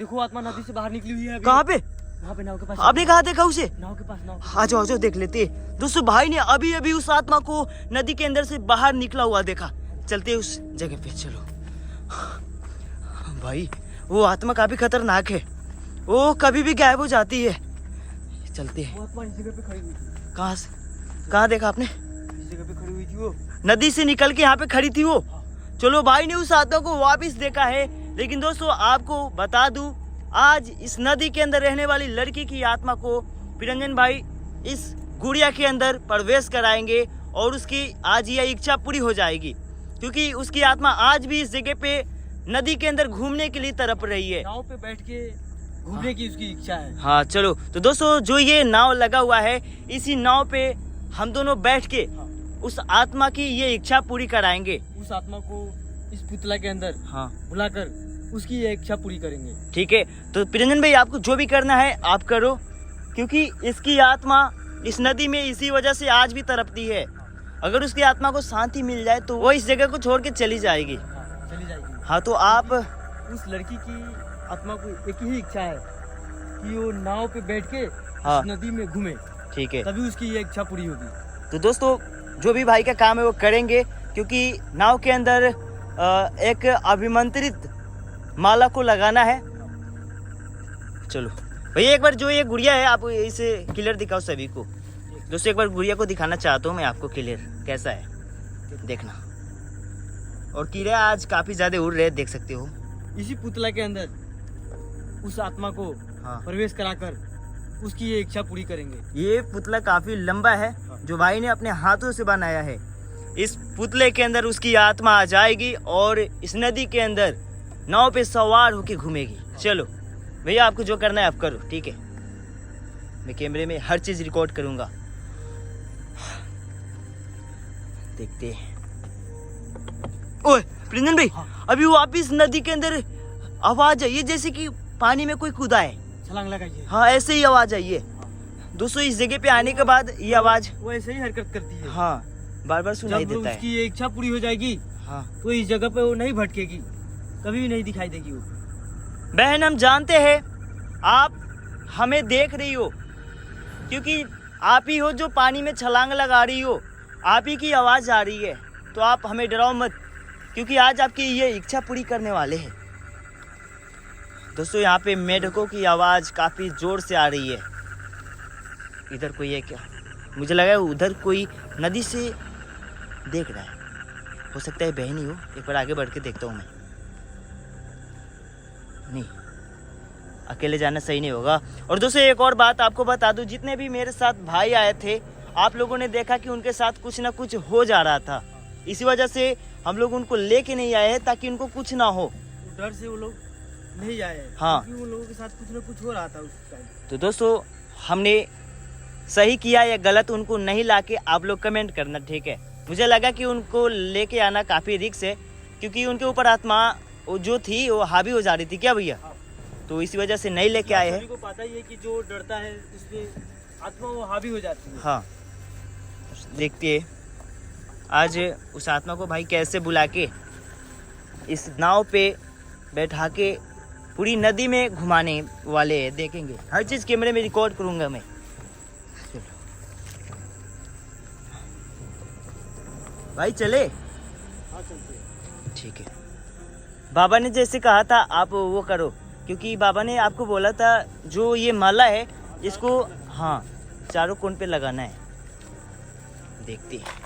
देखो आत्मा नदी से बाहर निकली हुई है अभी। कहाँ पे? वहाँ पे नाव के पास। आपने कहा देखा उसे? नाव के पास। आ जाओ आ जाओ, देख लेते हैं। दोस्तों भाई ने अभी अभी उस आत्मा को नदी के अंदर से बाहर निकला हुआ देखा। चलते हैं उस जगह पे, चलो। भाई वो आत्मा काफी खतरनाक है, वो कभी भी गायब हो जाती है। चलते हैं। वो आत्मा इस जगह पे खड़ी हुई थी। कहाँ से? कहाँ देखा आपने? इस जगह पे खड़ी हुई थी वो। नदी से निकल के यहाँ पे खड़ी थी वो। चलो भाई ने उस आत्मा को वापस देखा है। लेकिन दोस्तों आपको बता दूं, आज इस नदी के अंदर रहने वाली लड़की की आत्मा को प्रिरंजन भाई इस गुड़िया के अंदर प्रवेश कराएंगे और उसकी आज यह इच्छा पूरी हो जाएगी, क्योंकि उसकी आत्मा आज भी इस जगह पे नदी के अंदर घूमने के लिए तड़प रही है। नाव पे बैठ के घूमने की उसकी इच्छा है। हाँ चलो, तो दोस्तों जो ये नाव लगा हुआ है, इसी नाव पे हम दोनों बैठ के उस आत्मा की ये इच्छा पूरी कराएंगे। उस आत्मा को इस पुतला के अंदर हाँ बुलाकर उसकी ये इच्छा पूरी करेंगे। ठीक है, तो प्रिरंजन भाई आपको जो भी करना है आप करो, क्योंकि इसकी आत्मा इस नदी में इसी वजह से आज भी तड़पती है। अगर उसकी आत्मा को शांति मिल जाए तो वो इस जगह को छोड़ के चली जाएगी। चली जाएगी। हाँ तो आप उस लड़की की आत्मा को एक ही इच्छा है कि वो नाव पे बैठ के हाँ। इस नदी में घूमे, ठीक है, तभी उसकी ये इच्छा पूरी होगी। तो दोस्तों जो भी भाई का काम है वो करेंगे, क्योंकि नाव के अंदर एक अभिमंत्रित माला को लगाना है। चलो भैया एक बार जो ये गुड़िया है आप इसे क्लियर दिखाओ सभी को। दोस्तों एक बार गुड़िया को दिखाना चाहता हूँ मैं आपको क्लियर कैसा है, देखना। और कीड़े आज काफी ज्यादा उड़ रहे हैं, देख सकते हो। इसी पुतला के अंदर उस आत्मा को हाँ। प्रवेश कराकर उसकी ये इच्छा पूरी करेंगे। ये पुतला काफी लंबा है जो भाई ने अपने हाथों से बनाया है। इस पुतले के अंदर उसकी आत्मा आ जाएगी और इस नदी के अंदर नाव पे सवार होके घूमेगी। चलो भैया आपको जो करना है आप करो, ठीक है। मैं कैमरे में हर चीज रिकॉर्ड करूंगा। देखते हैं। ओए प्रिंजन भाई, अभी वापिस नदी के अंदर आवाज आई है जैसे कि पानी में कोई कूदा है। छलांग लगाइए। हाँ ऐसे ही आवाज आई है। दोस्तों इस जगह पे आने के बाद ये आवाज वो ऐसे ही हरकत करती है। हाँ बार बार सुनाई जब देता है। उसकी ये इच्छा पूरी हो जाएगी हाँ तो इस जगह पे वो नहीं भटकेगी, कभी भी नहीं दिखाई देगी वो। बहन हम जानते हैं आप हमें देख रही हो, क्योंकि आप ही हो जो पानी में छलांग लगा रही हो, आप ही की आवाज आ रही है। तो आप हमें डराओ मत, क्योंकि आज आपकी ये इच्छा पूरी करने वाले हैं। दोस्तों यहाँ पे मेढकों की आवाज काफी जोर से आ रही है। इधर कोई है क्या? मुझे लगा उधर कोई नदी से देख रहा है, हो सकता है बहन ही हो। एक बार आगे बढ़ के देखता हूँ मैं। नहीं, अकेले जाना सही नहीं होगा। और दोस्तों एक और बात आपको बता दूं, जितने भी मेरे साथ भाई आए थे आप लोगों ने देखा कि उनके साथ कुछ ना कुछ हो जा रहा था। इसी वजह से हम लोग उनको लेके नहीं आए हैं ताकि उनको कुछ ना हो। डर से वो लोग नहीं आए। हाँ। क्योंकि उन लोगों के साथ कुछ ना कुछ हो रहा था उस टाइम। तो दोस्तों हमने सही किया या गलत उनको नहीं लाके आप लोग कमेंट करना, ठीक है। मुझे लगा कि उनको लेके आना काफ़ी रिस्क है, क्योंकि उनके ऊपर आत्मा वो जो थी वो हावी हो जा रही थी क्या भैया। हाँ। तो इसी वजह से नहीं लेके आए हैं। सभी को पता ही है कि जो डरता है उसके आत्मा वो हावी हो जाती है। हाँ देखते हैं आज उस आत्मा को भाई कैसे बुला के इस नाव पे बैठा के पूरी नदी में घुमाने वाले हैं। देखेंगे, हर चीज़ कैमरे में रिकॉर्ड करूँगा मैं। भाई चले? हाँ चलते हैं। ठीक है। बाबा ने जैसे कहा था आप वो करो, क्योंकि बाबा ने आपको बोला था जो ये माला है इसको हाँ चारों कोण पे लगाना है। देखते हैं।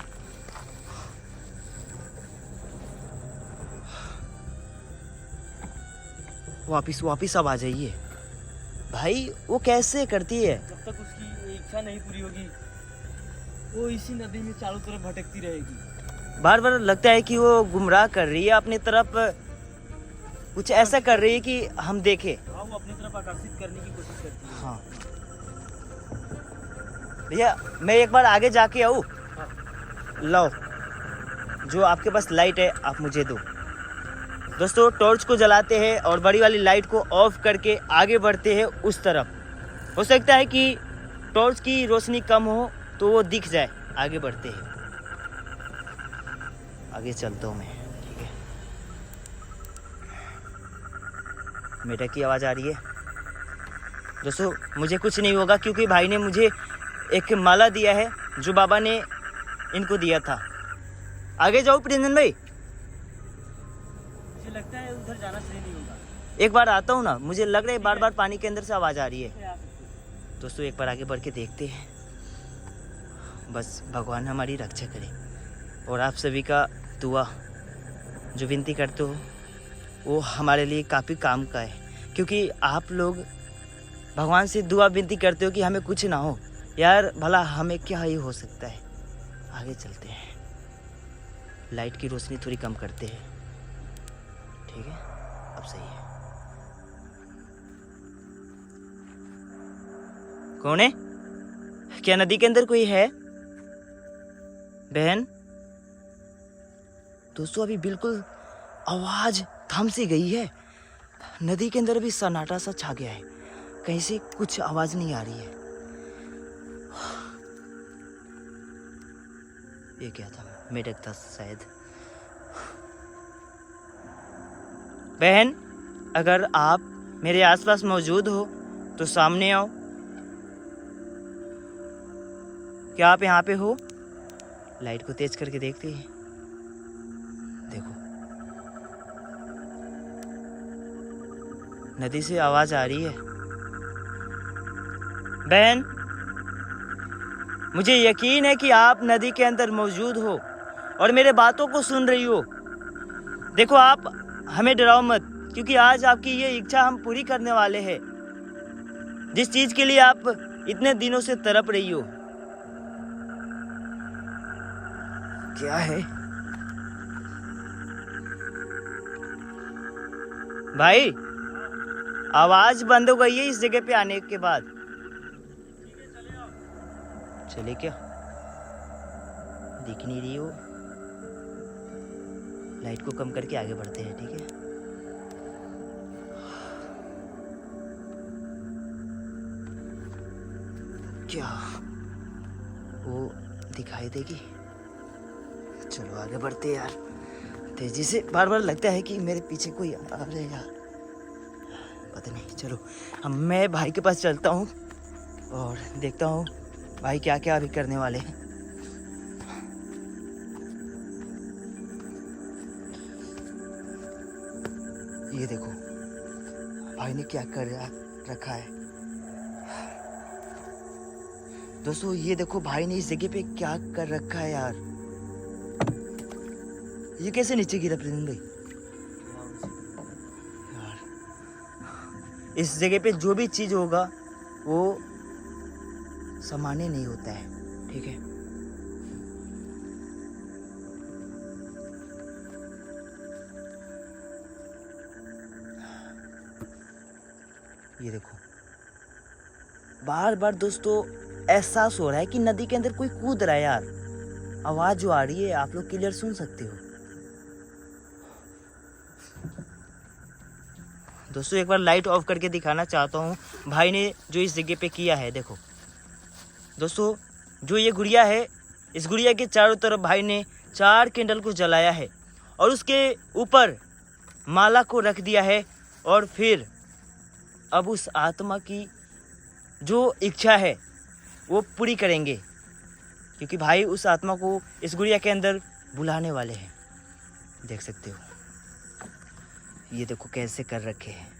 वापिस अब आ जाइए भाई। वो कैसे करती है? जब तक उसकी इच्छा नहीं पूरी होगी वो इसी नदी में चारों तरफ भटकती रहेगी। बार बार लगता है कि वो गुमराह कर रही है अपनी तरफ, कुछ ऐसा कर रही है कि हम देखें। हाँ वो अपनी तरफ आकर्षित करने की कोशिश करती है। हाँ भैया मैं एक बार आगे जाके आऊँ। हाँ। लो जो आपके पास लाइट है आप मुझे दो। दोस्तों टॉर्च को जलाते हैं और बड़ी वाली लाइट को ऑफ करके आगे बढ़ते हैं उस तरफ। हो सकता है कि टॉर्च की रोशनी कम हो तो वो दिख जाए। आगे बढ़ते हैं, आगे चलता हूँ मैं, ठीक है। मेढक की आवाज़ आ रही है। दोस्तों मुझे कुछ नहीं होगा क्योंकि भाई ने मुझे एक माला दिया है जो बाबा ने इनको दिया था। आगे जाओ प्रिंजन भाई। मुझे लगता है उधर जाना सही नहीं होगा। एक बार आता हूँ ना, मुझे लग रहा है बार बार पानी के अंदर से आवाज़ आ रही है। आ सकते हो। दोस्तों एक बार आगे बढ़ के देखते हैं। बस भगवान हमारी रक्षा करे और आप सभी का दुआ जो विनती करते हो वो हमारे लिए काफ़ी काम का है, क्योंकि आप लोग भगवान से दुआ विनती करते हो कि हमें कुछ ना हो। यार भला हमें क्या ही हो सकता है। आगे चलते हैं, लाइट की रोशनी थोड़ी कम करते हैं। ठीक है, अब सही है। कौन है? क्या नदी के अंदर कोई है? बहन? दोस्तों अभी बिल्कुल आवाज थम सी गई है। नदी के अंदर भी सन्नाटा सा छा गया है, कहीं से कुछ आवाज नहीं आ रही है। ये क्या था? मेढक था शायद। बहन, अगर आप मेरे आसपास मौजूद हो तो सामने आओ। क्या आप यहाँ पे हो? लाइट को तेज करके देखते हैं। देखो नदी से आवाज आ रही है। बहन, मुझे यकीन है कि आप नदी के अंदर मौजूद हो और मेरे बातों को सुन रही हो। देखो आप हमें डराओ मत, क्योंकि आज आपकी ये इच्छा हम पूरी करने वाले हैं, जिस चीज के लिए आप इतने दिनों से तड़प रही हो। क्या है भाई? आवाज बंद हो गई है इस जगह पे आने के बाद। चले क्या? दिख नहीं रही हो। लाइट को कम करके आगे बढ़ते हैं। ठीक है, क्या वो दिखाई देगी? चलो आगे बढ़ते यार तेजी से। बार बार लगता है कि मेरे पीछे कोई आ रहा है यार, पता नहीं। चलो मैं भाई के पास चलता हूँ और देखता हूँ भाई क्या क्या अभी करने वाले हैं। ये देखो भाई ने क्या कर रखा है। दोस्तों ये देखो भाई ने इस जगह पे क्या कर रखा है यार। ये कैसे नीचे गिरा प्रिंजन भाई? यार इस जगह पे जो भी चीज होगा वो सामान्य नहीं होता है। ठीक है, ये देखो बार बार दोस्तों एहसास हो रहा है कि नदी के अंदर कोई कूद रहा है यार। आवाज जो आ रही है आप लोग क्लियर सुन सकते हो। दोस्तों एक बार लाइट ऑफ करके दिखाना चाहता हूँ भाई ने जो इस जगह पे किया है। देखो दोस्तों जो ये गुड़िया है, इस गुड़िया के चारों तरफ भाई ने 4 कैंडल को जलाया है और उसके ऊपर माला को रख दिया है। और फिर अब उस आत्मा की जो इच्छा है वो पूरी करेंगे, क्योंकि भाई उस आत्मा को इस गुड़िया के अंदर बुलाने वाले हैं। देख सकते हो ये देखो कैसे कर रखे हैं।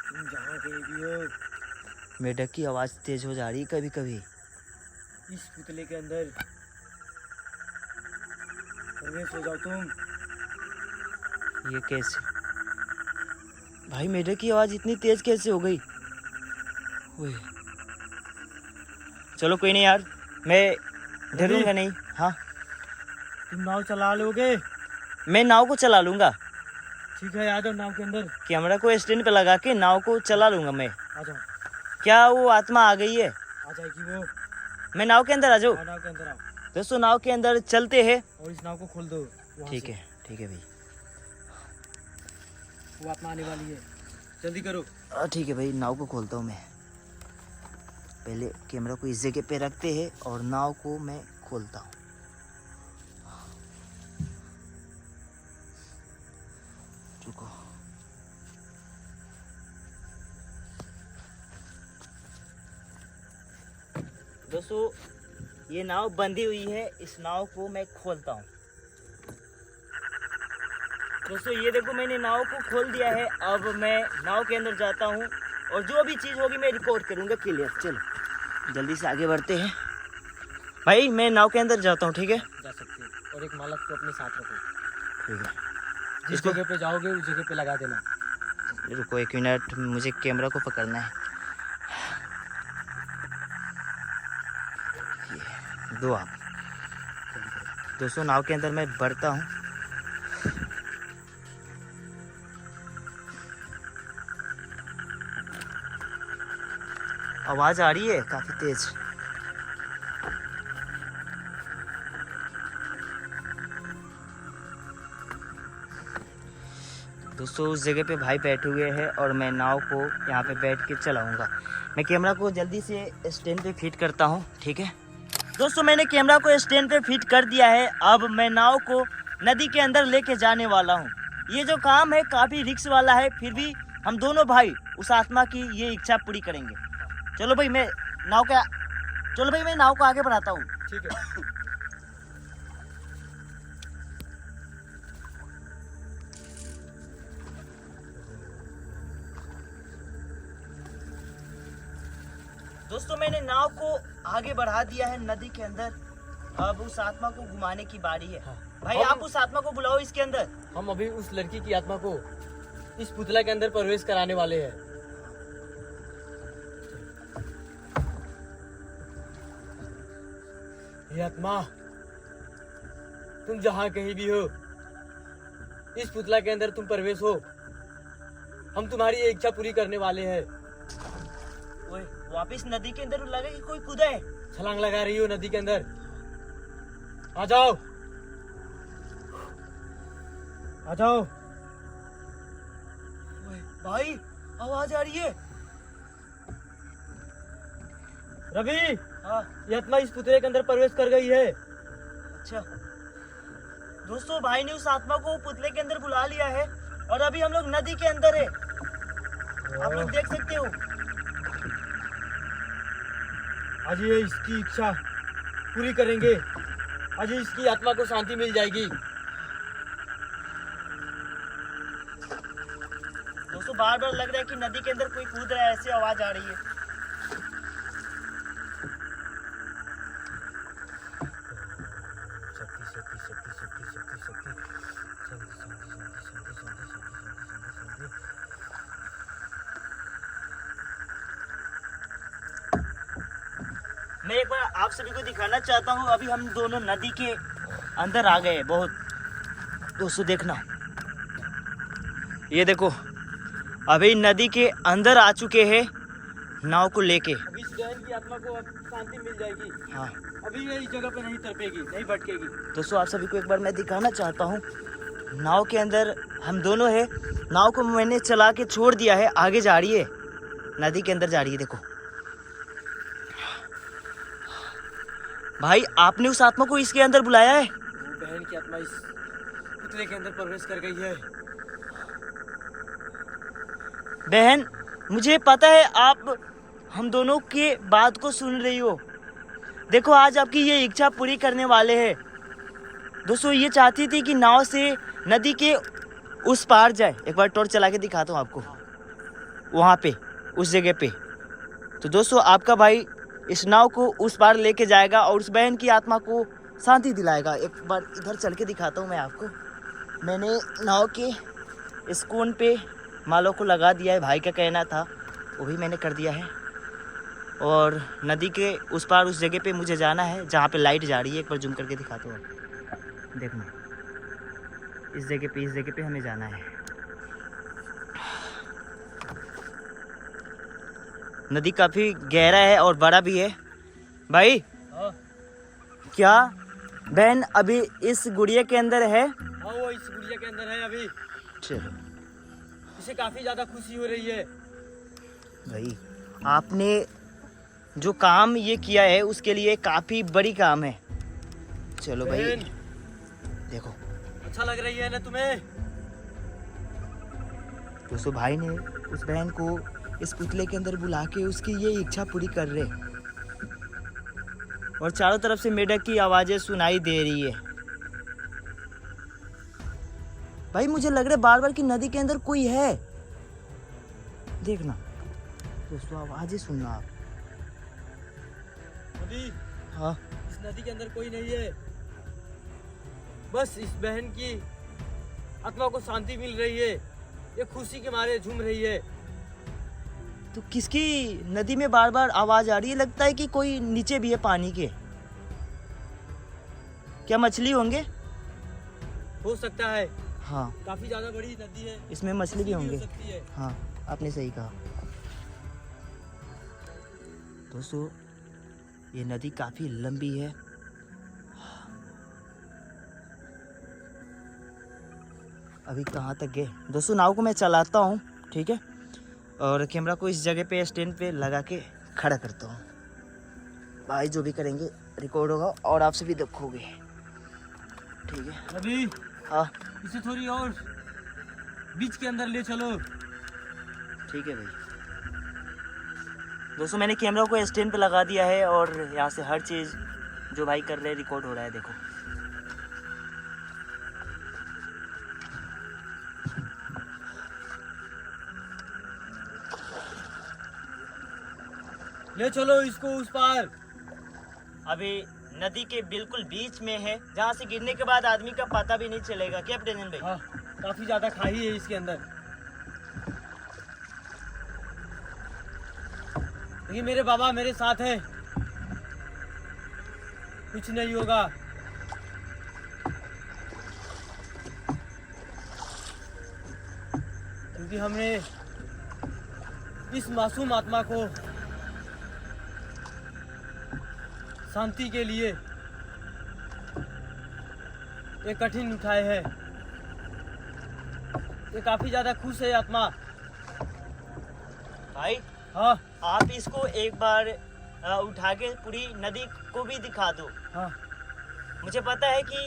तुम जहाँ कहीं भी हो, मेढक की आवाज तेज हो जा रही है कभी कभी। इस पुतले के अंदर प्रवेश हो जाओ तुम। ये कैसे भाई? मेढक की आवाज इतनी तेज कैसे हो गई? ओए चलो कोई नहीं यार, मैं डरूंगा नहीं। हाँ तुम नाव चला लोगे? मैं नाव को चला लूंगा। ठीक है, आ जाओ नाव के अंदर। कैमरा को स्टैंड पे लगा के नाव को चला लूंगा मैं। आ जाओ। क्या वो आत्मा आ गई है? आ जाएगी वो। मैं नाव के अंदर आ जाऊँ? आओ नाव के अंदर आओ। दोस्तों नाव के अंदर चलते हैं। और इस नाव को खोल दो। वहाँ ठीक से। है भाई। वो आत्मा आने वाली है। जल्दी करो। ठीक है भाई, नाव को खोलता हूँ मैं। पहले कैमरा को इस जगह पे रखते हैं और नाव को मैं खोलता हूँ। रुको। दोस्तों ये नाव बंधी हुई है, इस नाव को मैं खोलता हूँ। दोस्तों ये देखो मैंने नाव को खोल दिया है। अब मैं नाव के अंदर जाता हूँ और जो भी चीज़ होगी मैं रिकॉर्ड करूँगा क्लियर। चलो जल्दी से आगे बढ़ते हैं। भाई मैं नाव के अंदर जाता हूँ, ठीक है? जा सकते हो। और एक मालक को अपने साथ रखो। ठीक है। जिस जगह पे जाओगे उस जगह पे लगा देना। रुको 1 मिनट, मुझे कैमरा को पकड़ना है। ये दो आप। दोस्तों नाव के अंदर मैं बढ़ता हूँ। आवाज़ आ रही है काफ़ी तेज। दोस्तों उस जगह पे भाई बैठे हुए हैं और मैं नाव को यहाँ पे बैठ के चलाऊँगा। मैं कैमरा को जल्दी से स्टैंड पे फिट करता हूँ, ठीक है? दोस्तों मैंने कैमरा को स्टैंड पे फिट कर दिया है। अब मैं नाव को नदी के अंदर लेके जाने वाला हूँ। ये जो काम है काफ़ी रिस्क वाला है, फिर भी हम दोनों भाई उस आत्मा की ये इच्छा पूरी करेंगे। चलो भाई मैं नाव को आगे बढ़ाता हूँ। ठीक है। दोस्तों मैंने नाव को आगे बढ़ा दिया है नदी के अंदर। अब उस आत्मा को घुमाने की बारी है। हाँ। भाई आप उस आत्मा को बुलाओ इसके अंदर। हम अभी उस लड़की की आत्मा को इस पुतला के अंदर प्रवेश कराने वाले हैं। ये आत्मा, तुम जहाँ कहीं भी हो, इस पुतला के अंदर तुम प्रवेश हो। हम तुम्हारी ये इच्छा पूरी करने वाले हैं। ओए वापिस नदी के अंदर लगा कि कोई कूदा है। छलांग लगा रही हो नदी के अंदर। आ जाओ, आ जाओ। ओए भाई आवाज आ रही है। रवि, हाँ ये आत्मा इस पुतले के अंदर प्रवेश कर गई है। अच्छा दोस्तों भाई ने उस आत्मा को पुतले के अंदर बुला लिया है और अभी हम लोग नदी के अंदर है। आप लोग देख सकते हो। आज ये इसकी इच्छा पूरी करेंगे। आज इसकी आत्मा को शांति मिल जाएगी। दोस्तों बार बार लग रहा है कि नदी के अंदर कोई कूद रहा है, ऐसी आवाज आ रही है। मैं एक बार आप सभी को दिखाना चाहता हूँ। अभी हम दोनों नदी के अंदर आ गए हैं बहुत। दोस्तों देखना, ये देखो अभी नदी के अंदर आ चुके हैं नाव को लेके। अभी इस बहन की आत्मा को अब शांति मिल जाएगी। हाँ अभी ये इस जगह पे नहीं तड़पेगी, नहीं भटकेगी। दोस्तों आप सभी को एक बार मैं दिखाना चाहता हूँ। नाव के अंदर हम दोनों हैं। नाव को मैंने चला के छोड़ दिया है, आगे जा रही है, नदी के अंदर जा रही है। देखो भाई आपने उस आत्मा को इसके अंदर बुलाया है। वो बहन की आत्मा इस पुतले के अंदर प्रवेश कर गई है। बहन मुझे पता है आप हम दोनों के बात को सुन रही हो। देखो आज आपकी ये इच्छा पूरी करने वाले हैं। दोस्तों ये चाहती थी कि नाव से नदी के उस पार जाए। एक बार टॉर्च चला के दिखाता हूँ आपको, वहाँ पे उस जगह पे। तो दोस्तों आपका भाई इस नाव को उस पार लेके जाएगा और उस बहन की आत्मा को शांति दिलाएगा। एक बार इधर चल के दिखाता हूँ मैं आपको। मैंने नाव के इस कोन पे मालों को लगा दिया है, भाई का कहना था वो भी मैंने कर दिया है। और नदी के उस पार उस जगह पे मुझे जाना है जहाँ पे लाइट जा रही है। एक बार जूम करके दिखाता हूँ आपको, देखना इस जगह पे हमें जाना है। नदी काफ़ी गहरा है और बड़ा भी है। भाई हाँ क्या बहन अभी इस गुड़िया के अंदर है? हाँ, वो इस गुड़िया के अंदर है अभी। चलो इसे काफी ज्यादा खुशी हो रही है। भाई आपने जो काम ये किया है उसके लिए काफी बड़ी काम है। चलो भाई बहन, देखो अच्छा लग रही है ना तुम्हें? दोस्तों भाई ने उस बहन को इस पुतले के अंदर बुला के उसकी ये इच्छा पूरी कर रहे, और चारों तरफ से मेढक की आवाजें सुनाई दे रही है। भाई मुझे लग रहा है बार बार कि नदी के अंदर कोई है। देखना दोस्तों, आवाजें सुनना आप। अभी हाँ इस नदी के अंदर कोई नहीं है, बस इस बहन की आत्मा को शांति मिल रही है, ये खुशी के मारे झूम रही है। तो किसकी नदी में बार बार आवाज आ रही है? लगता है कि कोई नीचे भी है पानी के। क्या मछली होंगे? हो सकता है, हाँ काफी ज्यादा बड़ी नदी है, इसमें मछली भी हो होंगे। सकती है। हाँ आपने सही कहा। दोस्तों ये नदी काफी लंबी है। अभी कहाँ तक गए दोस्तों? नाव को मैं चलाता हूँ, ठीक है, और कैमरा को इस जगह पे स्टैंड पे लगा के खड़ा करता हूँ। भाई जो भी करेंगे रिकॉर्ड होगा और आपसे भी देखोगे, ठीक है? अभी हाँ इसे थोड़ी और बीच के अंदर ले चलो। ठीक है भाई। दोस्तों मैंने कैमरा को स्टैंड पे लगा दिया है और यहाँ से हर चीज़ जो भाई कर रहे हैं रिकॉर्ड हो रहा है। देखो ले चलो इसको उस पार। अभी नदी के बिल्कुल बीच में है, जहाँ से गिरने के बाद आदमी का पता भी नहीं चलेगा। क्या प्रेजेंट भाई? हाँ, काफी ज्यादा खाई है इसके अंदर। ये मेरे बाबा मेरे साथ है, कुछ नहीं होगा। क्योंकि हमने इस मासूम आत्मा को शांति के लिए ये कठिन उठाए है। ये काफी ज्यादा खुश है आत्मा। भाई हाँ आप इसको एक बार उठा के पूरी नदी को भी दिखा दो। हाँ, मुझे पता है कि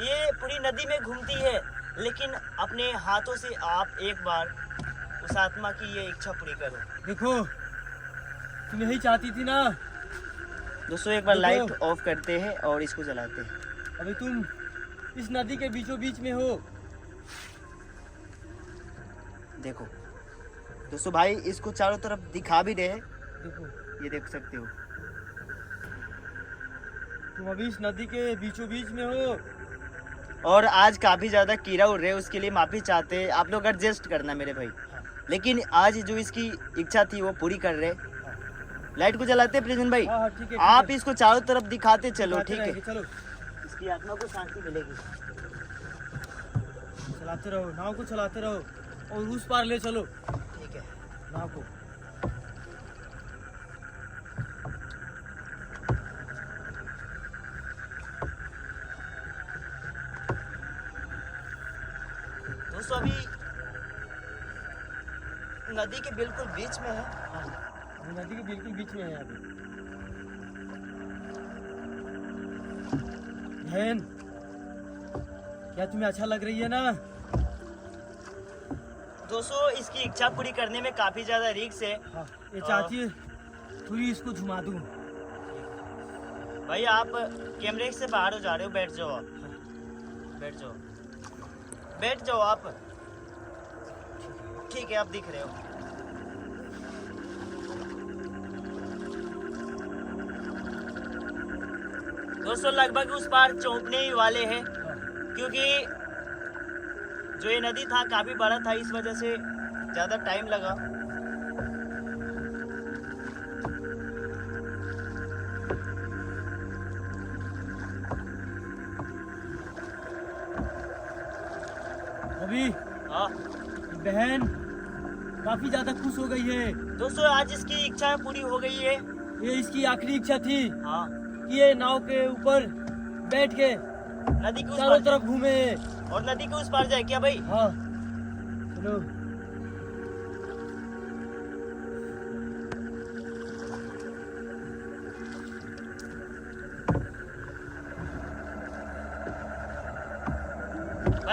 ये पूरी नदी में घूमती है, लेकिन अपने हाथों से आप एक बार उस आत्मा की ये इच्छा पूरी करो। देखो तुम यही चाहती थी ना। दोस्तों एक बार देखो। लाइट ऑफ करते हैं और इसको जलाते हैं। अभी तुम इस नदी के बीचों बीच में हो। देखो दोस्तों भाई इसको चारों तरफ दिखा भी रहे हैं, देखो ये देख सकते हो। तुम अभी इस नदी के बीचों बीच में हो। और आज काफी ज्यादा कीड़ा उड़ रहे हैं, उसके लिए माफी चाहते हैं। आप लोग एडजस्ट करना मेरे भाई, लेकिन आज जो इसकी इच्छा थी वो पूरी कर रहे। लाइट को जलाते प्रेजेंट भाई। हाँ हाँ ठीक है, आप इसको चारों तरफ दिखाते चलो, दिखाते ठीक है? रहेंगे, चलो इसकी आत्मा को शांति मिलेगी। चलाते रहो, नाव को चलाते रहो और उस पार ले चलो ठीक है। नाव को। दोस्तों अभी नदी के बिल्कुल बीच में है। वो नदी के बिल्कुल बीच में है अभी। बहन, क्या तुम्हें अच्छा लग रही है ना? दोस्तों इसकी इच्छा पूरी करने में काफी ज्यादा रिस्क है। हाँ, ये चाहती है थोड़ी इसको झुमा दूं। भाई आप कैमरे से बाहर हो जा रहे हो, बैठ जाओ आप। बैठ जाओ, बैठ जाओ आप। ठीक है आप दिख रहे हो। दोस्तों लगभग उस पार चौंकने ही वाले हैं, क्योंकि जो ये नदी था काफी बड़ा था, इस वजह से ज्यादा टाइम लगा। अभी हाँ बहन काफी ज्यादा खुश हो गई है। दोस्तों आज इसकी इच्छा पूरी हो गई है। ये इसकी आखिरी इच्छा थी हाँ कि ये नाव के ऊपर बैठ के नदी के उस चारों पार तरफ घूमे। और नदी के उस पार जाए क्या भाई? हाँ चलो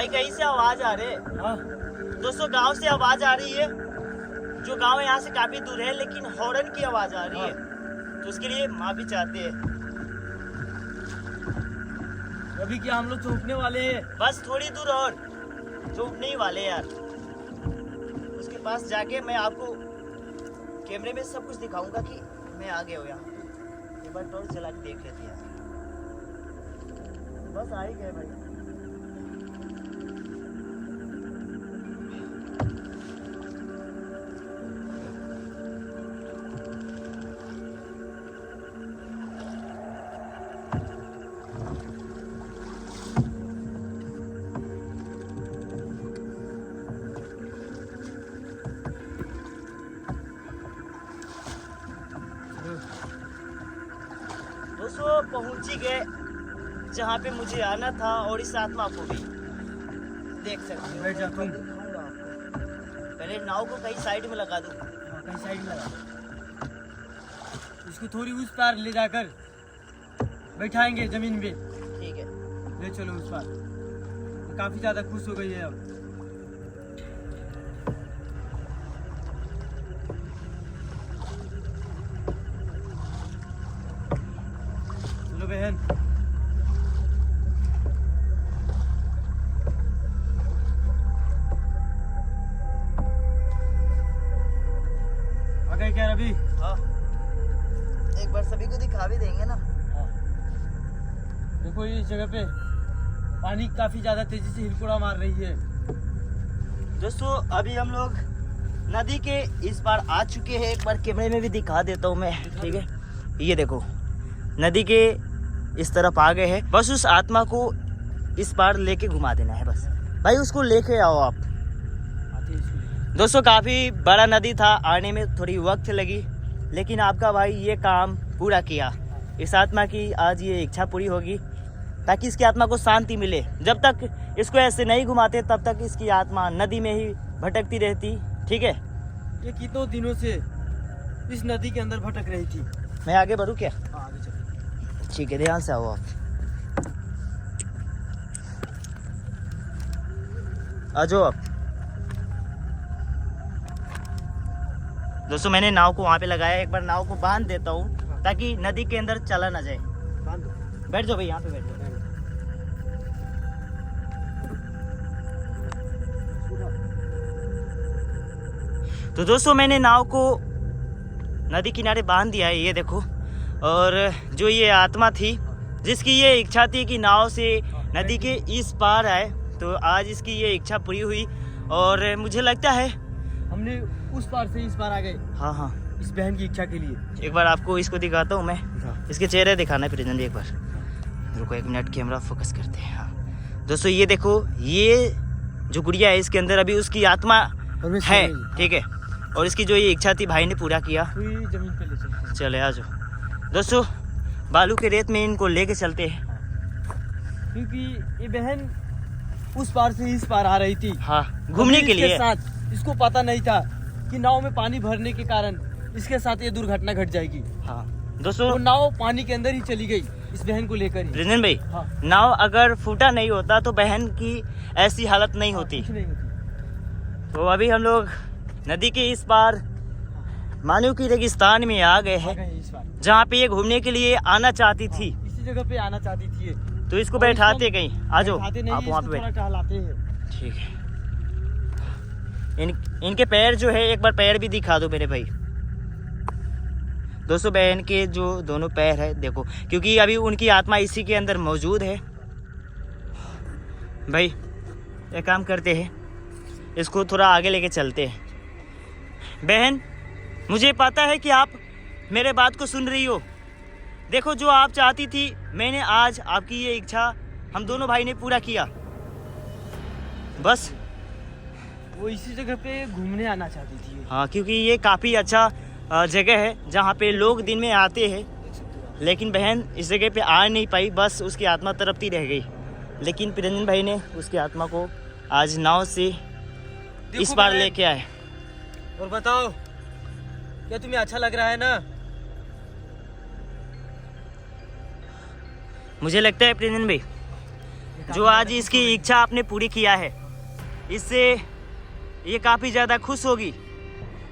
भाई कहीं से आवाज आ रही है। हाँ दोस्तों गांव से आवाज आ रही है, जो गांव यहाँ से काफी दूर है, लेकिन हॉर्न की आवाज आ रही है, तो उसके लिए माफी चाहते हैं। अभी क्या हम लोग चौंकने वाले हैं? बस थोड़ी दूर और, चौंकने ही वाले यार। उसके पास जाके मैं आपको कैमरे में सब कुछ दिखाऊंगा कि मैं आ गया हूँ यहाँ। एक बार टॉर्च चला के देख लेते हैं यार। बस आ ही गए भाई। दोस्तों पहुंच ही गए जहाँ पे मुझे आना था, और इस आत्मा को भी देख सकते हो। बैठ जा तुम। पहले नाव को कहीं साइड में लगा दूं। हाँ, कहीं साइड में लगा। इसको थोड़ी उस पार ले जाकर बैठाएंगे जमीन पे। ठीक है। ले चलो उस पार। काफी ज्यादा खुश हो गई है अब। चलो बहन। आ गए क्या रवि? हाँ, एक बार सभी को दिखा भी देंगे ना। हाँ। देखो इस जगह पे पानी काफी ज्यादा तेजी से हिलकोड़ा मार रही है। दोस्तों अभी हम लोग नदी के इस पार आ चुके हैं। एक बार कैमरे में भी दिखा देता हूँ मैं। ठीक है, ये देखो नदी के इस तरफ आ गए हैं। बस उस आत्मा को इस पार लेके घुमा देना है बस। भाई उसको लेके आओ आप। आते हैं इसको लेके। दोस्तों काफ़ी बड़ा नदी था, आने में थोड़ी वक्त लगी, लेकिन आपका भाई ये काम पूरा किया। इस आत्मा की आज ये इच्छा पूरी होगी, ताकि इसकी आत्मा को शांति मिले। जब तक इसको ऐसे नहीं घुमाते तब तक इसकी आत्मा नदी में ही भटकती रहती। ठीक है, ये कितनों दिनों से इस नदी के अंदर भटक रही थी। मैं आगे बढ़ूँ क्या? हाँ आगे चलो। ठीक है, ध्यान से आओ आप। आ जाओ आप। दोस्तों मैंने नाव को वहाँ पे लगाया। एक बार नाव को बांध देता हूँ ताकि नदी के अंदर चला ना जाए। बांध दो। बैठ जाओ भाई, यहाँ पे बैठ जाओ। तो दोस्तों मैंने नाव को नदी किनारे बांध दिया है, ये देखो। और जो ये आत्मा थी जिसकी ये इच्छा थी कि नाव से नदी के इस पार आए, तो आज इसकी ये इच्छा पूरी हुई। और मुझे लगता है हमने उस पार से इस पार आ गए हाँ हाँ, इस बहन की इच्छा के लिए। एक बार आपको इसको दिखाता हूँ मैं। इसके चेहरे दिखाना है प्रिजन, एक बार रुको, एक मिनट कैमरा फोकस करते हैं। हाँ दोस्तों ये देखो, ये जो गुड़िया है इसके अंदर अभी उसकी आत्मा है। ठीक है, और इसकी जो ये इच्छा थी भाई ने पूरा किया। कोई जमीन पे ले चलते हैं। चले आ जाओ दोस्तों, बालू के रेत में इनको लेके चलते हैं। क्योंकि ये बहन उस पार से इस पार आ रही थी। हाँ, घूमने अभी के इसके लिए। साथ इसको पता नहीं था कि नाव में पानी भरने के कारण इसके साथ ये दुर्घटना घट जाएगी। हाँ तो दोस्तों, नाव पानी के अंदर ही चली गई इस बहन को लेकर ही। रंजन भाई हाँ। नाव अगर फूटा नहीं होता तो बहन की ऐसी हालत नहीं होती। कुछ नहीं होती। तो अभी हम लोग नदी के इस पार मानव की रेगिस्तान में आ गए आ हैं, गए इस बार। जहाँ पे ये घूमने के लिए आना चाहती थी। इसी जगह पे आना चाहती थी ये। तो इसको और बैठाते इसको कहीं। आ जाओ बैठाते नहीं, आप वहाँ इसको पे थोड़ा बैठ। टहलाते हैं। ठीक है, इनके पैर जो है एक बार पैर भी दिखा दो मेरे भाई। दोस्तों बहन के जो दोनों पैर है देखो, क्योंकि अभी उनकी आत्मा इसी के अंदर मौजूद है। भाई एक काम करते हैं, इसको थोड़ा आगे लेके चलते हैं। बहन मुझे पता है कि आप मेरे बात को सुन रही हो। देखो जो आप चाहती थी, मैंने आज आपकी ये इच्छा हम दोनों भाई ने पूरा किया। बस वो इसी जगह पे घूमने आना चाहती थी। हाँ, क्योंकि ये काफ़ी अच्छा जगह है जहाँ पे लोग दिन में आते हैं, लेकिन बहन इस जगह पे आ नहीं पाई, बस उसकी आत्मा तड़पती रह गई। लेकिन प्रिरंजन भाई ने उसकी आत्मा को आज नाव से इस बार बहन, लेके आए। और बताओ क्या तुम्हें अच्छा लग रहा है ना? मुझे लगता है प्रिरंजन भाई जो आज इसकी इच्छा आपने पूरी किया है, इससे ये काफ़ी ज़्यादा खुश होगी।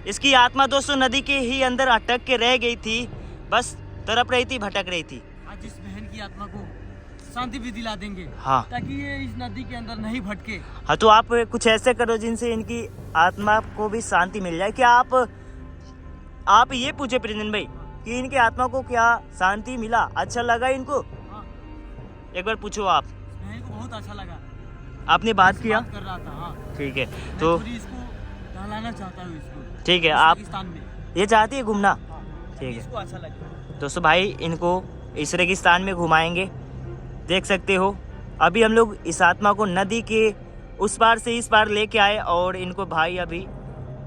इसकी आत्मा दोस्तों नदी के ही अंदर अटक के रह गई थी, बस तड़प रही थी, भटक रही थी। आज इस बहन की आत्मा को शांति भी दिला देंगे, हाँ, ताकि ये इस नदी के अंदर नहीं भटके। हाँ, तो आप कुछ ऐसे करो जिनसे इनकी आत्मा को भी शांति मिल जाए। क्या आप ये पूछे प्रिंजन भाई कि इनकी आत्मा को क्या शांति मिला, अच्छा लगा इनको? हाँ, एक बार पूछो आप। बहन को बहुत अच्छा लगा। आपने बात किया? बात कर रहा था, हाँ। ठीक है, मैं तो थोड़ी इसको टहलाना चाहता हूँ इसको। ठीक है, आप रेगिस्तान में। ये चाहती है घूमना? हाँ, ठीक है इसको अच्छा लगे। दोस्तों, भाई इनको इस रेगिस्तान में घुमाएंगे। देख सकते हो अभी हम लोग इस आत्मा को नदी के उस पार से इस पार लेके आए और इनको भाई अभी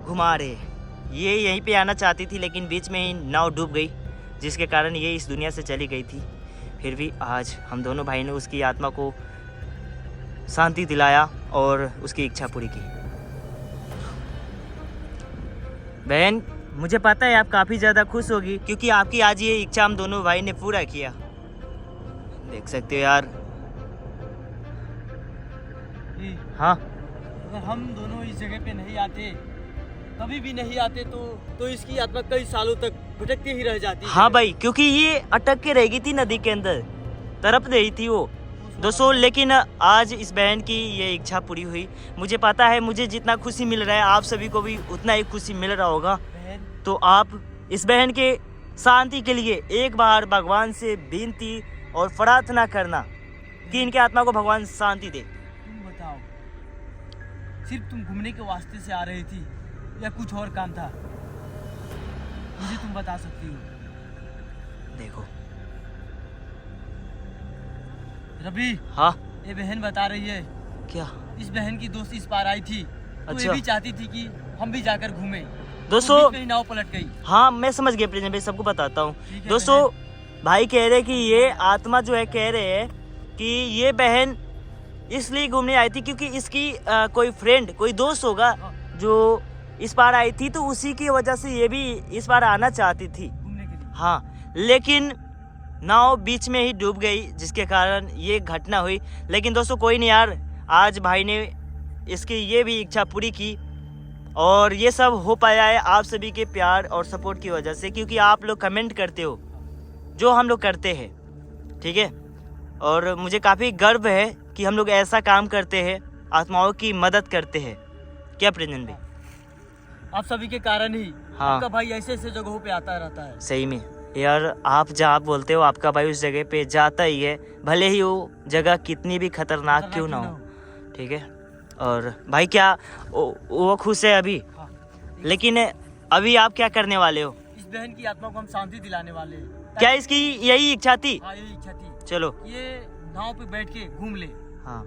घुमा रहे हैं। ये यहीं पे आना चाहती थी, लेकिन बीच में ही नाव डूब गई, जिसके कारण ये इस दुनिया से चली गई थी। फिर भी आज हम दोनों भाई ने उसकी आत्मा को शांति दिलाया और उसकी इच्छा पूरी की। बहन, मुझे पता है आप काफ़ी ज़्यादा खुश होगी, क्योंकि आपकी आज ये इच्छा हम दोनों भाई ने पूरा किया। देख सकते हो यार। हाँ, अगर हम दोनों इस जगह पे नहीं आते, कभी भी नहीं आते, तो इसकी आत्मा कई सालों तक भटकती ही रह जाती। हाँ भाई, क्योंकि ये अटक के रह गई थी नदी के अंदर, तड़प रही थी वो दोस्तों। लेकिन आज इस बहन की ये इच्छा पूरी हुई। मुझे पता है मुझे जितना खुशी मिल रहा है आप सभी को भी उतना ही खुशी मिल रहा होगा। तो आप इस बहन के शांति के लिए एक बार भगवान से विनती और प्रार्थना करना कि इनके आत्मा को भगवान शांति दे। तुम बताओ, सिर्फ तुम घूमने के वास्ते से आ रही थी या कुछ और काम था? मुझे तुम बता सकती हो। देखो रवि, हाँ, ये बहन बता रही है क्या इस बहन की दोस्त इस पार आई थी, तो अच्छा। ये भी चाहती थी कि हम भी जाकर घूमें। दोस्तों, तो बीच में ही नाव पलट गई। हाँ मैं समझ गया प्रिंजन भाई, सबको बताता हूँ। ठीक है दोस्तों, भाई कह रहे कि ये आत्मा जो है, कह रहे हैं कि ये बहन इसलिए घूमने आई थी क्योंकि इसकी कोई फ्रेंड, कोई दोस्त होगा जो इस बार आई थी, तो उसी की वजह से ये भी इस बार आना चाहती थी घूमने के लिए। हाँ, लेकिन नाव बीच में ही डूब गई, जिसके कारण ये घटना हुई। लेकिन दोस्तों कोई नहीं यार, आज भाई ने इसकी ये भी इच्छा पूरी की और ये सब हो पाया है आप सभी के प्यार और सपोर्ट की वजह से, क्योंकि आप लोग कमेंट करते हो जो हम लोग करते हैं, ठीक है। और मुझे काफ़ी गर्व है कि हम लोग ऐसा काम करते हैं, आत्माओं की मदद करते हैं। क्या प्रिंजन भाई? आप सभी के कारण ही हाँ। आपका भाई ऐसे ऐसे जगहों पे आता रहता है। सही में यार, आप जहाँ बोलते हो आपका भाई उस जगह पे जाता ही है, भले ही वो जगह कितनी भी खतरनाक क्यों ना हो, ठीक है। और भाई क्या वो खुश है अभी? हाँ। लेकिन अभी आप क्या करने वाले हो? इस बहन की आत्मा को हम शांति दिलाने वाले हैं। क्या इसकी यही इच्छा थी? हाँ, यही इच्छा थी। चलो, ये नाव पे बैठ के घूम ले। हाँ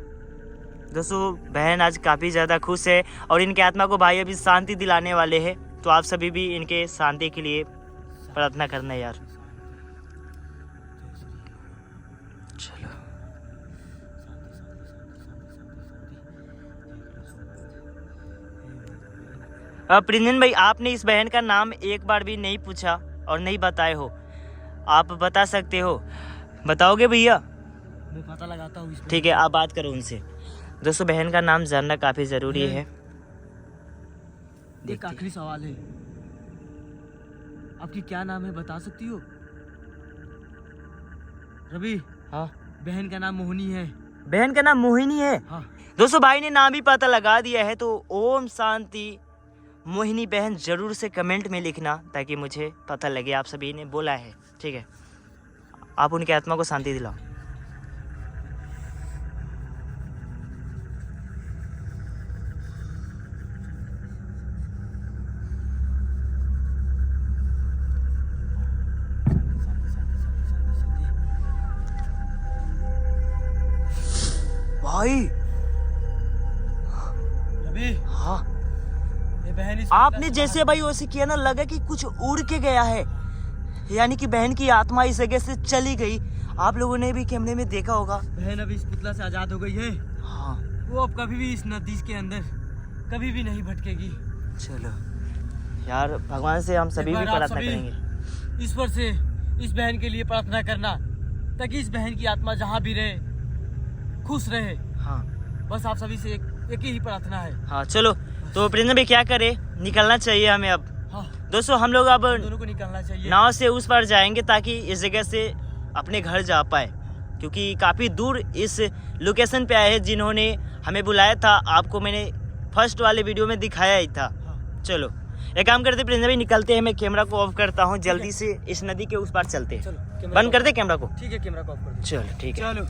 दोस्तों, बहन आज काफ़ी ज़्यादा खुश है और इनके आत्मा को भाई अभी शांति दिलाने वाले हैं। तो आप सभी भी इनके शांति के लिए प्रार्थना करना है यार। चलो, अब प्रिंजन भाई, आपने इस बहन का नाम एक बार भी नहीं पूछा और नहीं बताए हो, आप बता सकते हो? बताओगे भैया? मैं पता लगाता हूँ। ठीक है, आप बात करो उनसे। दोस्तों, बहन का नाम जानना काफ़ी ज़रूरी है। एक आखिरी सवाल है, आपकी क्या नाम है, बता सकती हो? रवि, हाँ, बहन का नाम मोहिनी है। बहन का नाम मोहिनी है? हाँ। दोस्तों, भाई ने नाम भी पता लगा दिया है, तो ओम शांति मोहिनी बहन जरूर से कमेंट में लिखना, ताकि मुझे पता लगे आप सभी ने बोला है, ठीक है। आप उनकी आत्मा को शांति दिलाओ। भाई, रवि, हाँ, ये बहन इस आपने जैसे भाई वैसे किया ना, लगा कि कुछ उड़ के गया है, यानी कि बहन की आत्मा इस जगह से चली गई। आप लोगों ने भी कैमरे में देखा होगा। बहन अभी इस पुतला से आजाद हो गई है। हाँ, वो अब कभी भी इस नदी के अंदर कभी भी नहीं भटकेगी। चलो यार, भगवान से हम सभी भी प्रार्थना करेंगे। ईश्वर से इस बहन के लिए प्रार्थना करना, ताकि इस बहन की आत्मा जहाँ भी रहे खुश रहे। हाँ बस आप सभी से एक ही प्रार्थना है। हाँ चलो, तो प्रिंस भाई क्या करे, निकलना चाहिए हमें अब। हाँ, दोस्तों हम लोग अब दोनों को निकलना चाहिए। नाव से उस पार जाएंगे ताकि इस जगह से अपने घर जा पाए, क्योंकि काफ़ी दूर इस लोकेशन पे आए हैं जिन्होंने हमें बुलाया था। आपको मैंने फर्स्ट वाले वीडियो में दिखाया ही था। हाँ। चलो एक काम करते प्रिंस भाई, निकलते हैं। मैं कैमरा को ऑफ करता हूँ, जल्दी से इस नदी के उस पार चलते हैं। चलो, कैमरा बंद को कर दे कैमरा को। ठीक है, कैमरा को ऑफ कर दो। चलो ठीक है। चलो।